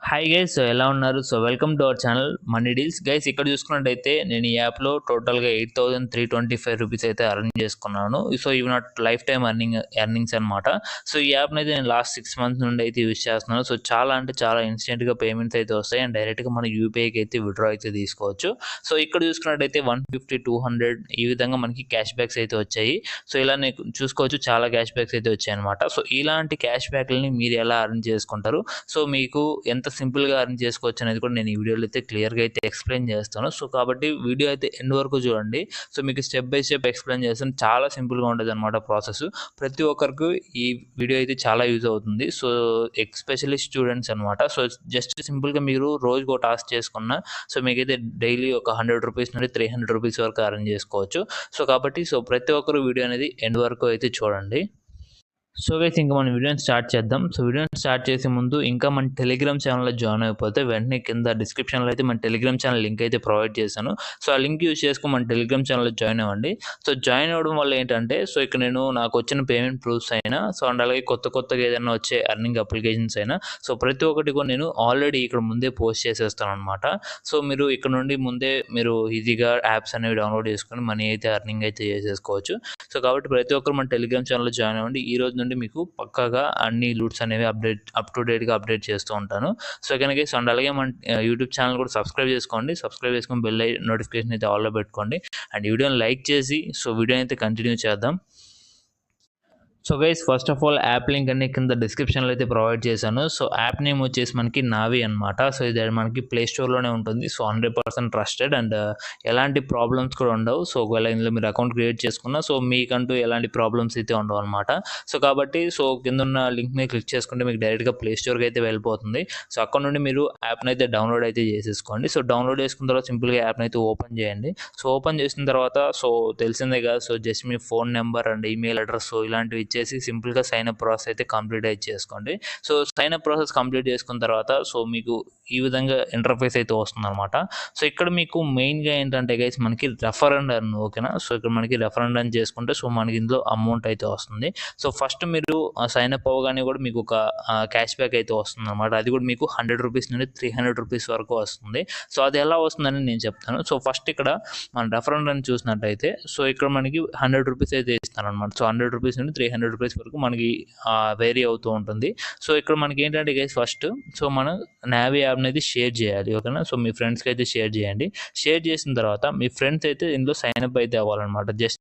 Hi guys ఎలా ఉన్నారు? Welcome to our channel money deals. Guys ఇక్కడ చూసుకున్నట్టయితే నేను ఈ యాప్‌లో టోటల్‌గా 8,325 రూపీస్ అయితే ఎర్న్ చేసుకున్నాను. ఇవి నా లైఫ్ టైమ్ ఎర్నింగ్స్ అనమాట. ఈ యాప్‌నైతే నేను లాస్ట్ 6 మంత్స్ నుండి అయితే యూజ్ చేస్తున్నాను. చాలా అంటే చాలా ఇన్‌స్టెంట్‌గా పేమెంట్స్ అయితే వస్తాయి. అండ్ డైరెక్ట్‌గా మన యూపీఐకి అయితే విత్‌డ్రా అయితే తీసుకోవచ్చు. ఇక్కడ చూసుకున్నట్టయితే 150, 200 ఈ విధంగా మనకి క్యాష్ బ్యాక్స్ అయితే వచ్చాయి. ఇలా నేను చూసుకోవచ్చు, చాలా క్యాష్ బ్యాక్స్ అయితే వచ్చాయన్నమాట. ఇలాంటి క్యాష్ బ్యాక్‌లని మీరు ఎలా ఎర్న్ చేసుకుంటారు? మీకు ఎంత సింపుల్‌గా ఎర్న్ చేసుకోవచ్చు అనేది కూడా నేను ఈ వీడియోలో అయితే క్లియర్‌గా అయితే ఎక్స్‌ప్లెయిన్ చేస్తాను. కాబట్టి వీడియో అయితే ఎండ్ వరకు చూడండి. మీకు స్టెప్ బై స్టెప్ ఎక్స్‌ప్లెయిన్ చేస్తాను. చాలా సింపుల్‌గా ఉంటదన్నమాట ప్రాసెస్. ప్రతి ఒక్కరికి ఈ వీడియో అయితే చాలా యూజ్ అవుతుంది. ఎస్పెషల్లీ స్టూడెంట్స్ అనమాట. జస్ట్ సింపుల్‌గా మీరు రోజుకో టాస్క్ చేసుకున్న మీకైతే డైలీ ఒక 100 రూపీస్ నుండి 300 రూపీస్ వరకు ఎర్న్ చేసుకోవచ్చు. కాబట్టి ప్రతి ఒక్కరు వీడియో అనేది ఎండ్ వరకు అయితే చూడండి. గైస్ ఇంకా మనం వీడియోని స్టార్ట్ చేద్దాం. వీడియోని స్టార్ట్ చేసే ముందు ఇంకా మన టెలిగ్రామ్ ఛానల్‌లో జాయిన్ అయిపోతే వెంటనే కింద డిస్క్రిప్షన్‌లో అయితే మన టెలిగ్రామ్ ఛానల్ లింక్ అయితే ప్రొవైడ్ చేశాను. ఆ లింక్ యూజ్ చేసుకొని మన టెలిగ్రామ్ ఛానల్‌లో జాయిన్ అవ్వండి. జాయిన్ అవ్వడం వల్ల ఏంటంటే ఇక్కడ నేను నాకు వచ్చిన పేమెంట్ ప్రూఫ్స్ అయినా అండ్ అలాగే కొత్తగా ఏదైనా వచ్చే ఎర్నింగ్ అప్లికేషన్స్ అయినా ప్రతి ఒక్కటి కూడా నేను ఆల్రెడీ ఇక్కడ ముందే పోస్ట్ చేసేస్తాననమాట. మీరు ఇక్కడ నుండి ముందే మీరు ఈజీగా యాప్స్ అనేవి డౌన్లోడ్ చేసుకొని మనీ అయితే ఎర్నింగ్ అయితే చేసేసుకోవచ్చు. కాబట్టి ప్రతి ఒక్కరు మన టెలిగ్రామ్ ఛానల్‌లో జాయిన్ అవ్వండి. ఈ రోజు నుండి మీకు పక్కాగా అన్ని లూట్స్ అనేవి అప్ టు డేట్‌గా అప్డేట్ చేస్తూ ఉంటాను. ఓకేనా గైస్. అండ్ అలాగే మన యూట్యూబ్ ఛానల్ కూడా సబ్స్క్రైబ్ చేసుకోండి. సబ్స్క్రైబ్ చేసుకొని బెల్ నోటిఫికేషన్ అయితే ఆల్‌లో పెట్టుకోండి. అండ్ వీడియోని లైక్ చేసి వీడియోని అయితే కంటిన్యూ చేద్దాం. Guys first of all app link అన్ని కింద డిస్క్రిప్షన్లో అయితే ప్రొవైడ్ చేశాను. యాప్ నేమ్ వచ్చేసి మనకి నావి అనమాట. ఇది మనకి ప్లే స్టోర్లోనే ఉంటుంది. 100% ట్రస్టెడ్ అండ్ ఎలాంటి ప్రాబ్లమ్స్ కూడా ఉండవు. ఒకవేళ ఇందులో మీరు అకౌంట్ క్రియేట్ చేసుకున్నా మీకంటూ ఎలాంటి ప్రాబ్లమ్స్ అయితే ఉండవు అనమాట. కాబట్టి కింద ఉన్న లింక్ మీద క్లిక్ చేసుకుంటే మీకు డైరెక్ట్గా ప్లే స్టోర్కి అయితే వెళ్ళిపోతుంది. అక్కడ నుండి మీరు యాప్ని అయితే డౌన్లోడ్ అయితే చేసేసుకోండి. డౌన్లోడ్ చేసుకున్న తర్వాత సింపుల్గా యాప్ని అయితే ఓపెన్ చేయండి. ఓపెన్ చేసిన తర్వాత తెలిసిందే కదా. Just me phone number and email address ఇలాంటివి ఇచ్చేసి సింపుల్గా సైన్ అప్ ప్రాసెస్ అయితే కంప్లీట్ అయితే చేసుకోండి. సైన్ అప్ ప్రాసెస్ కంప్లీట్ చేసుకున్న తర్వాత మీకు ఈ విధంగా ఇంటర్ఫేస్ అయితే వస్తుంది అనమాట. ఇక్కడ మీకు మెయిన్గా ఏంటంటే గైస్ మనకి రెఫర్ అండ్ ఎర్న్. ఓకేనా. ఇక్కడ మనకి రెఫర్ అండ్ ఎర్న్ చేసుకుంటే మనకి ఇందులో అమౌంట్ అయితే వస్తుంది. ఫస్ట్ మీరు సైన్ అప్ అవ్వగానే కూడా మీకు ఒక క్యాష్ బ్యాక్ అయితే వస్తుంది అనమాట. అది కూడా మీకు 100 రూపీస్ నుండి 300 రూపీస్ వరకు వస్తుంది. అది ఎలా వస్తుందని నేను చెప్తాను. ఫస్ట్ ఇక్కడ మన రెఫర్ అండ్ ఎర్న్ చూసినట్టయితే ఇక్కడ మనకి 100 రూపీస్ అయితే ఇస్తాను అనమాట. 100 రూపీస్ నుండి 300 రూపీస్ వరకు మనకి వేరీ అవుతూ ఉంటుంది. ఇక్కడ మనకి ఏంటంటే గైస్ ఫస్ట్ మనం నావీ యాప్ అనేది షేర్ చేయాలి. ఓకేనా. మీ ఫ్రెండ్స్కి అయితే షేర్ చేయండి. షేర్ చేసిన తర్వాత మీ ఫ్రెండ్స్ అయితే ఇందులో సైన్ అప్ అయితే అవ్వాలన్నమాట. జస్ట్